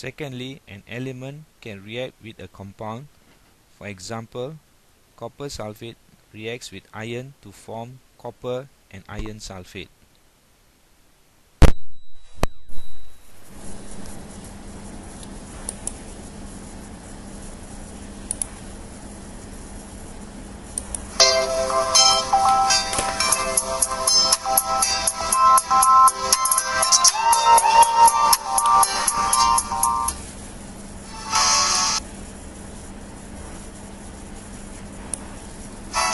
Secondly, an element can react with a compound. For example, copper sulfate reacts with iron to form copper and iron sulfate.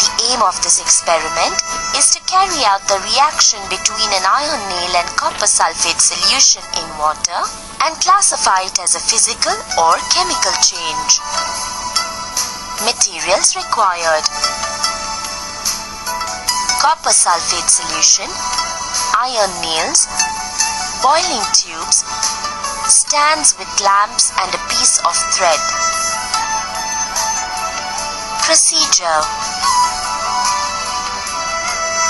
The aim of this experiment is to carry out the reaction between an iron nail and copper sulfate solution in water and classify it as a physical or chemical change. Materials required: copper sulfate solution, iron nails, boiling tubes, stands with lamps and a piece of thread. Procedure: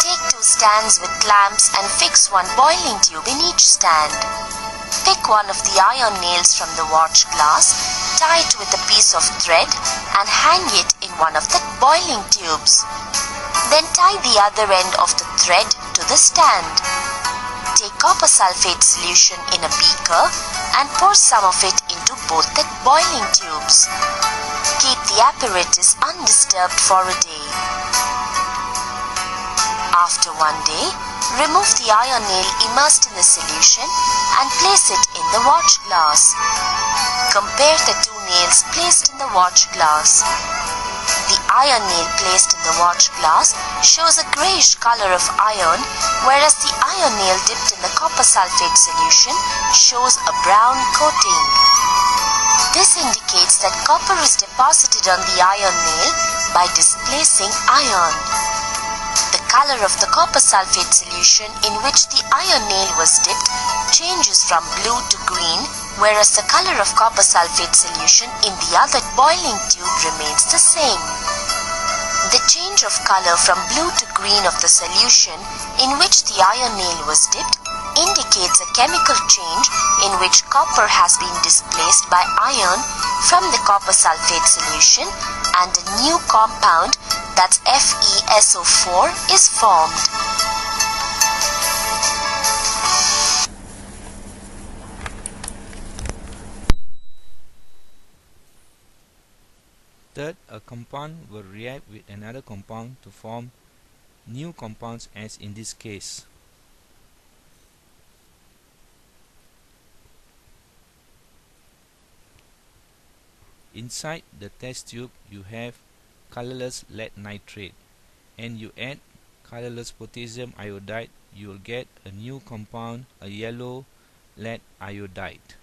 take 2 stands with lamps and fix one boiling tube in each stand. Pick one of the iron nails from the watch glass, tie it with a piece of thread and hang it in one of the boiling tubes. Then tie the other end of the thread to the stand. Take copper sulfate solution in a beaker and pour some of it into both the boiling tubes. Keep the apparatus undisturbed for a day. After 1 day, remove the iron nail immersed in the solution and place it in the watch glass. Compare the 2 nails placed in the watch glass. The iron nail placed in the watch glass shows a greyish color of iron, whereas the iron nail dipped in the copper sulfate solution shows a brown coating. This indicates that copper is deposited on the iron nail by displacing iron. The color of the copper sulfate solution in which the iron nail was dipped changes from blue to green, whereas the color of copper sulfate solution in the other boiling tube remains the same. The change of color from blue to green of the solution in which the iron nail was dipped indicates a chemical change in which copper has been displaced by iron from the copper sulfate solution and a new compound, that's FeSO4, is formed. Third, a compound will react with another compound to form new compounds, as in this case. Inside the test tube you have colorless lead nitrate, and you add colorless potassium iodide, you will get a new compound, a yellow lead iodide.